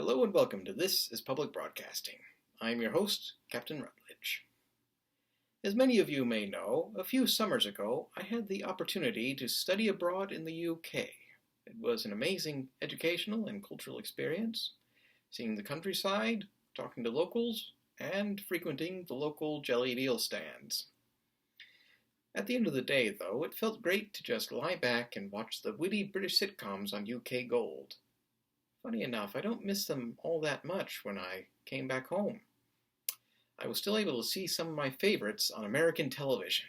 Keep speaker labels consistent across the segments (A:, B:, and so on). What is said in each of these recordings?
A: Hello and welcome to This is Public Broadcasting. I am your host, Captain Rutlidge. As many of you may know, a few summers ago I had the opportunity to study abroad in the UK. It was an amazing educational and cultural experience, seeing the countryside, talking to locals, and frequenting the local jelly deal stands. At the end of the day, though, it felt great to just lie back and watch the witty British sitcoms on UK Gold. Funny enough, I don't miss them all that much when I came back home. I was still able to see some of my favorites on American television.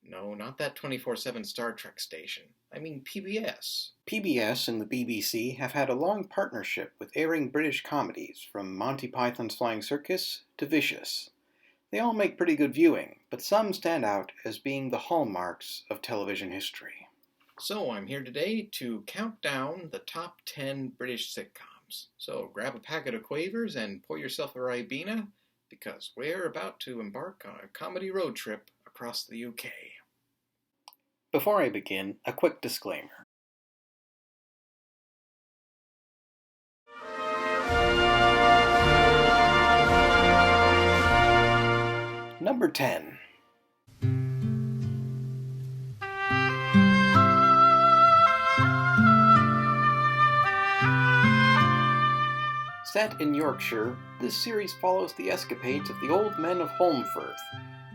A: No, not that 24/7 Star Trek station. I mean PBS.
B: PBS and the BBC have had a long partnership with airing British comedies, from Monty Python's Flying Circus to Vicious. They all make pretty good viewing, but some stand out as being the hallmarks of television history.
A: So I'm here today to count down the top 10 British sitcoms. So grab a packet of Quavers and pour yourself a Ribena, because we're about to embark on a comedy road trip across the UK.
B: Before I begin, a quick disclaimer. Number 10. Set in Yorkshire, this series follows the escapades of the old men of Holmfirth,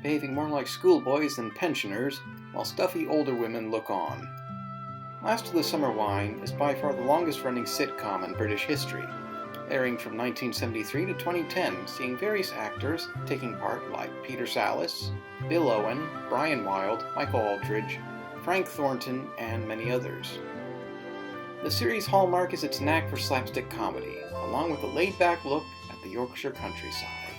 B: behaving more like schoolboys than pensioners, while stuffy older women look on. Last of the Summer Wine is by far the longest-running sitcom in British history, airing from 1973 to 2010, seeing various actors taking part like Peter Sallis, Bill Owen, Brian Wilde, Michael Aldridge, Frank Thornton, and many others. The series' hallmark is its knack for slapstick comedy, along with a laid-back look at the Yorkshire countryside.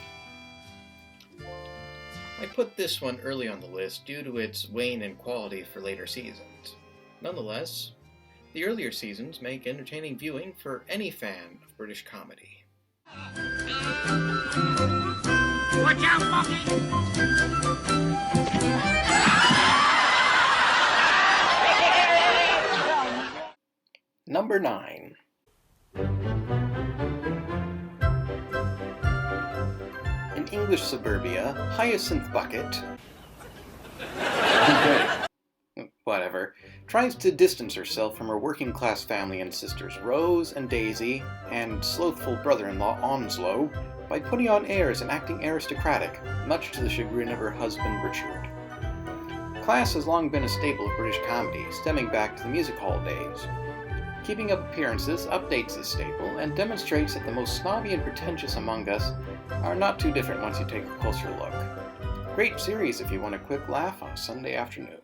A: I put this one early on the list due to its wane in quality for later seasons. Nonetheless, the earlier seasons make entertaining viewing for any fan of British comedy.
C: Watch out, Monkey!
B: Number 9. In English suburbia, Hyacinth Bucket tries to distance herself from her working-class family and sisters Rose and Daisy and slothful brother-in-law Onslow by putting on airs and acting aristocratic, much to the chagrin of her husband Richard. Class has long been a staple of British comedy, stemming back to the music hall days. Keeping Up Appearances updates this staple and demonstrates that the most snobby and pretentious among us are not too different once you take a closer look. Great series if you want a quick laugh on a Sunday afternoon.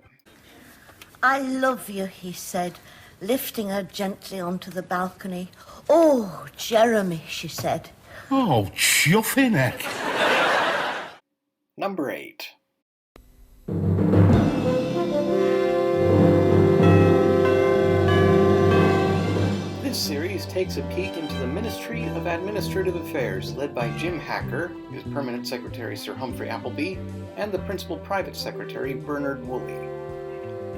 D: I love you, he said, lifting her gently onto the balcony. Oh, Jeremy, she said.
E: Oh, chuffing-neck.
B: Number 8. This series takes a peek into the Ministry of Administrative Affairs led by Jim Hacker, his permanent secretary Sir Humphrey Appleby, and the principal private secretary Bernard Woolley.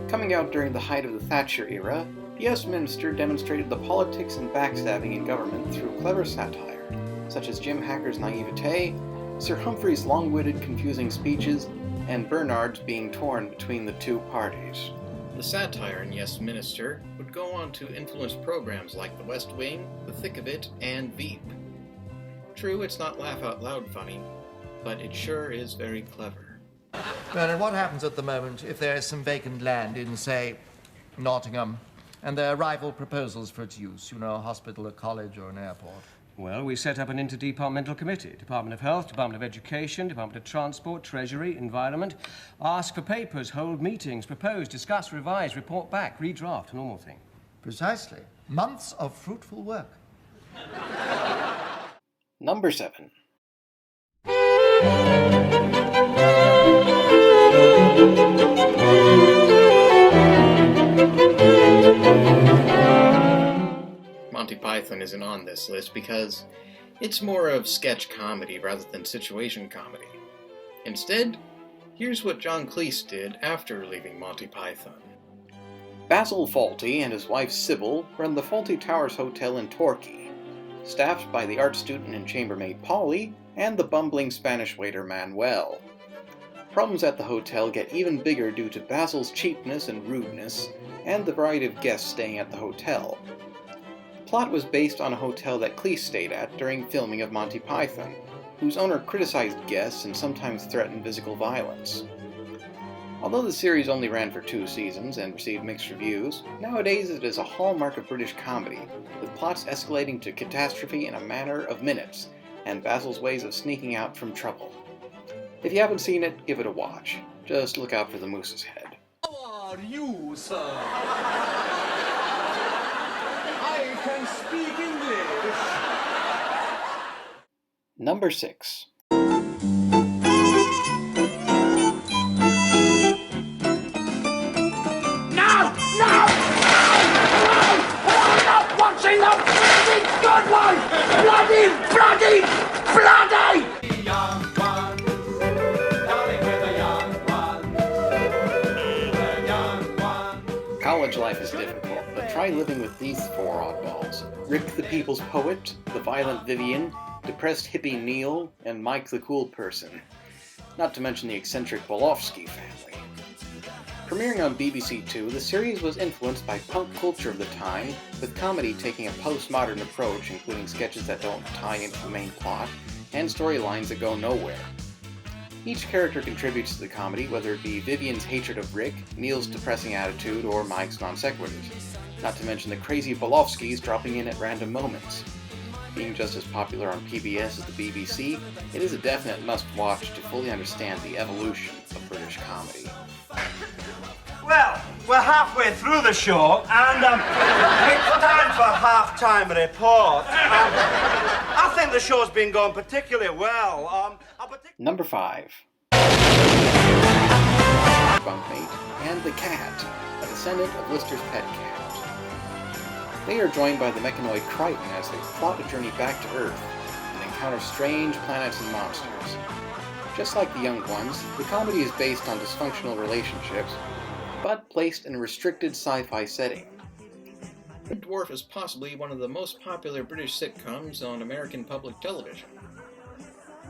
B: Coming out during the height of the Thatcher era, the Yes Minister demonstrated the politics and backstabbing in government through clever satire, such as Jim Hacker's naivete, Sir Humphrey's long-witted, confusing speeches, and Bernard's being torn between the two parties.
A: The satire in Yes Minister would go on to influence programs like The West Wing, The Thick of It, and Veep. True, it's not laugh-out-loud funny, but it sure is very clever.
F: Well, and what happens at the moment if there is some vacant land in, say, Nottingham, and there are rival proposals for its use, a hospital, a college, or an airport?
G: Well, we set up an interdepartmental committee. Department of Health, Department of Education, Department of Transport, Treasury, Environment. Ask for papers, hold meetings, propose, discuss, revise, report back, redraft, a normal thing.
F: Precisely. Months of fruitful work.
B: Number 7.
A: Monty Python isn't on this list because it's more of sketch comedy rather than situation comedy. Instead, here's what John Cleese did after leaving Monty Python.
B: Basil Fawlty and his wife Sybil run the Fawlty Towers Hotel in Torquay, staffed by the art student and chambermaid Polly and the bumbling Spanish waiter Manuel. Problems at the hotel get even bigger due to Basil's cheapness and rudeness, and the variety of guests staying at the hotel. The plot was based on a hotel that Cleese stayed at during filming of Monty Python, whose owner criticized guests and sometimes threatened physical violence. Although the series only ran for 2 seasons and received mixed reviews, nowadays it is a hallmark of British comedy, with plots escalating to catastrophe in a matter of minutes, and Basil's ways of sneaking out from trouble. If you haven't seen it, give it a watch. Just look out for the moose's head.
H: How are you, sir? I can speak English.
B: Number 6.
C: Watching the bloody good one! Bloody!
H: Young one, darling with a young one, the young one.
B: College life is difficult, but try living with these 4 oddballs. Rick the People's Poet, the Violent Vivian, depressed hippie Neil, and Mike the Cool Person. Not to mention the eccentric Wolofsky family. Premiering on BBC Two, the series was influenced by punk culture of the time, with comedy taking a postmodern approach, including sketches that don't tie into the main plot, and storylines that go nowhere. Each character contributes to the comedy, whether it be Vivian's hatred of Rick, Neil's depressing attitude, or Mike's non sequiturs. Not to mention the crazy Wolofskys dropping in at random moments. Being just as popular on PBS as the BBC, it is a definite must-watch to fully understand the evolution of British comedy.
I: Well, we're halfway through the show, and it's time for half-time report. I think the show's been going particularly well.
B: Number 5. Bunkmate and the Cat, a descendant of Lister's pet cat. They are joined by the mechanoid Crichton as they plot a journey back to Earth and encounter strange planets and monsters. Just like the Young Ones, the comedy is based on dysfunctional relationships, but placed in a restricted sci-fi setting.
A: Dwarf is possibly one of the most popular British sitcoms on American public television.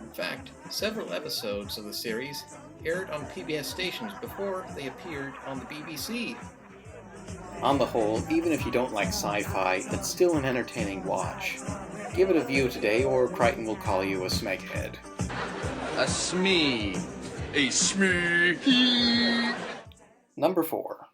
A: In fact, several episodes of the series aired on PBS stations before they appeared on the BBC.
B: On the whole, even if you don't like sci-fi, it's still an entertaining watch. Give it a view today, or Crichton will call you a smeghead.
H: A smee. A smee.
B: Number 4.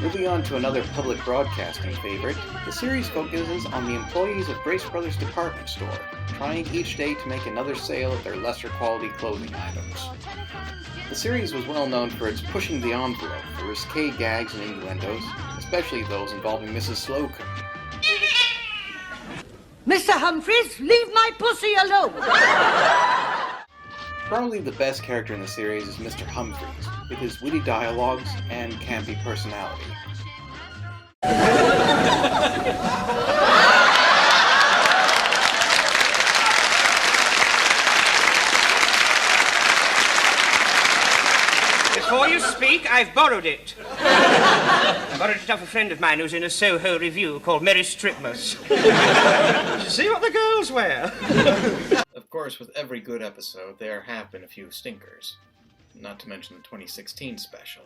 B: Moving on to another public broadcasting favorite, the series focuses on the employees of Brace Brothers department store, trying each day to make another sale of their lesser quality clothing items. The series was well known for its pushing the envelope for risque gags and innuendos, especially those involving Mrs. Slocum.
D: Mr. Humphreys, leave my pussy alone!
B: Probably the best character in the series is Mr. Humphreys, with his witty dialogues and campy personality.
J: Before you speak, I've borrowed it. I borrowed it off a friend of mine who's in a Soho review called Mary Stripmas. See what the girls wear.
A: Of course, with every good episode, there have been a few stinkers. Not to mention the 2016 special.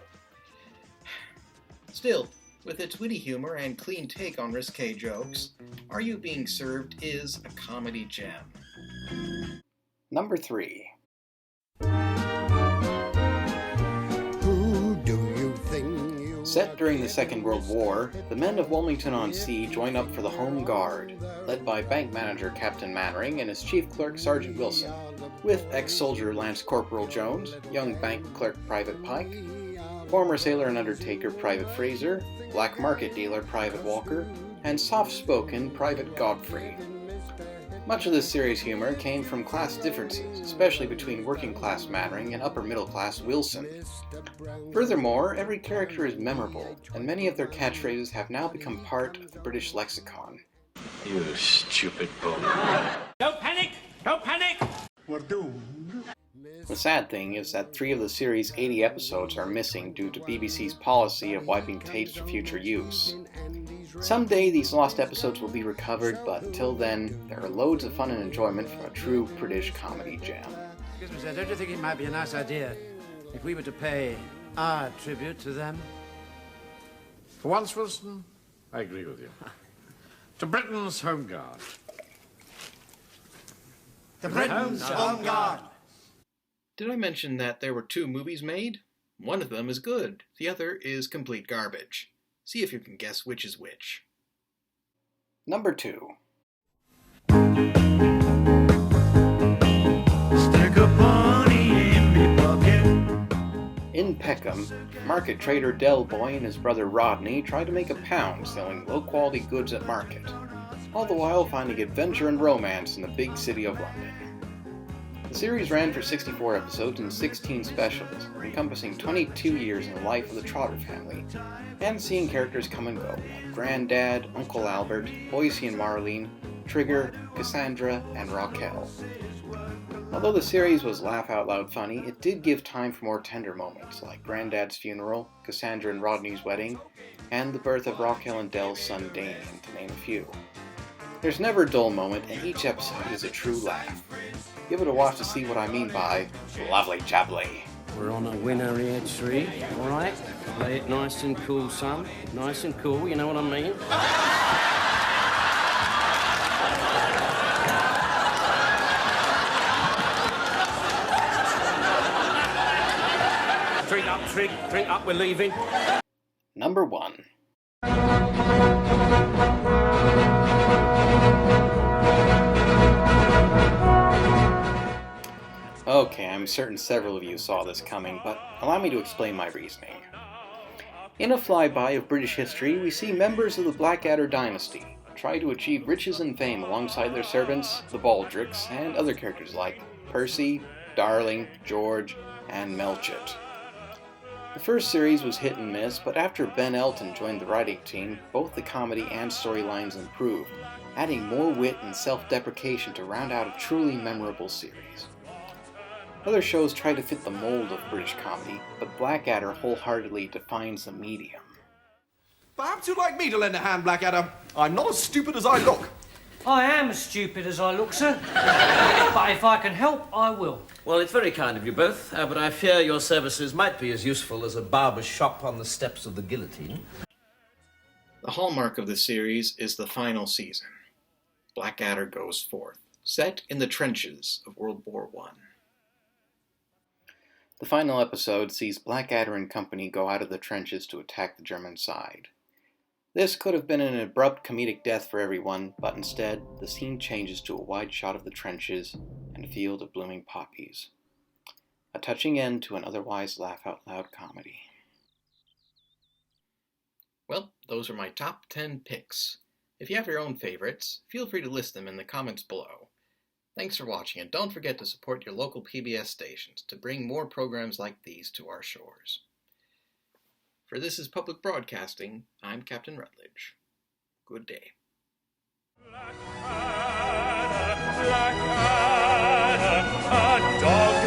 A: Still, with its witty humor and clean take on risque jokes, Are You Being Served is a comedy gem.
B: Number 3. Set during the Second World War, the men of Wilmington-on-Sea join up for the Home Guard, led by bank manager Captain Mannering and his chief clerk Sergeant Wilson, with ex-soldier Lance Corporal Jones, young bank clerk Private Pike, former sailor and undertaker Private Fraser, black market dealer Private Walker, and soft-spoken Private Godfrey. Much of this series' humor came from class differences, especially between working-class Mannering and upper-middle-class Wilson. Furthermore, every character is memorable, and many of their catchphrases have now become part of the British lexicon.
H: You stupid bull.
J: Don't panic! Don't panic!
E: doomed.
B: The sad thing is that 3 of the series' 80 episodes are missing due to BBC's policy of wiping tapes for future use. Someday these lost episodes will be recovered, but until then, there are loads of fun and enjoyment from a true British comedy gem.
K: Excuse me, sir, don't you think it might be a nice idea if we were to pay our tribute to them?
E: For once, Wilson, I agree with you. To Britain's Home Guard.
I: To Britain's Home Guard.
A: Did I mention that there were 2 movies made? One of them is good, the other is complete garbage. See if you can guess which is which.
B: Number 2.
C: Stick a pony in me pocket.
B: In Peckham Market, trader Del Boy and his brother Rodney try to make a pound selling low-quality goods at market, all the while finding adventure and romance in the big city of London. The series ran for 64 episodes and 16 specials, encompassing 22 years in the life of the Trotter family, and seeing characters come and go, like Grandad, Uncle Albert, Boycie and Marlene, Trigger, Cassandra, and Raquel. Although the series was laugh-out-loud funny, it did give time for more tender moments, like Grandad's funeral, Cassandra and Rodney's wedding, and the birth of Raquel and Del's son Damien, to name a few. There's never a dull moment, and each episode is a true laugh. Give it a watch to see what I mean by lovely jubbly.
G: We're on a winner here, tree, all right? Play it nice and cool, son. Nice and cool, you know what I mean? Drink up, Trig. Drink up, we're leaving.
B: Number 1. Okay, I'm certain several of you saw this coming, but allow me to explain my reasoning. In a flyby of British history, we see members of the Blackadder dynasty try to achieve riches and fame alongside their servants, the Baldricks, and other characters like Percy, Darling, George, and Melchett. The first series was hit and miss, but after Ben Elton joined the writing team, both the comedy and storylines improved, adding more wit and self-deprecation to round out a truly memorable series. Other shows try to fit the mold of British comedy, but Blackadder wholeheartedly defines the medium.
H: Perhaps you'd like me to lend a hand, Blackadder. I'm not as stupid as I look.
L: I am as stupid as I look, sir. But if I can help, I will.
M: Well, it's very kind of you both, but I fear your services might be as useful as a barber's shop on the steps of the guillotine.
A: The hallmark of the series is the final season. Blackadder goes forth, set in the trenches of World War I.
B: The final episode sees Blackadder and company go out of the trenches to attack the German side. This could have been an abrupt comedic death for everyone, but instead, the scene changes to a wide shot of the trenches and a field of blooming poppies. A touching end to an otherwise laugh-out-loud comedy.
A: Well, those are my top 10 picks. If you have your own favorites, feel free to list them in the comments below. Thanks for watching, and don't forget to support your local PBS stations to bring more programs like these to our shores. For This Is Public Broadcasting, I'm Captain Rutlidge. Good day.
C: A dog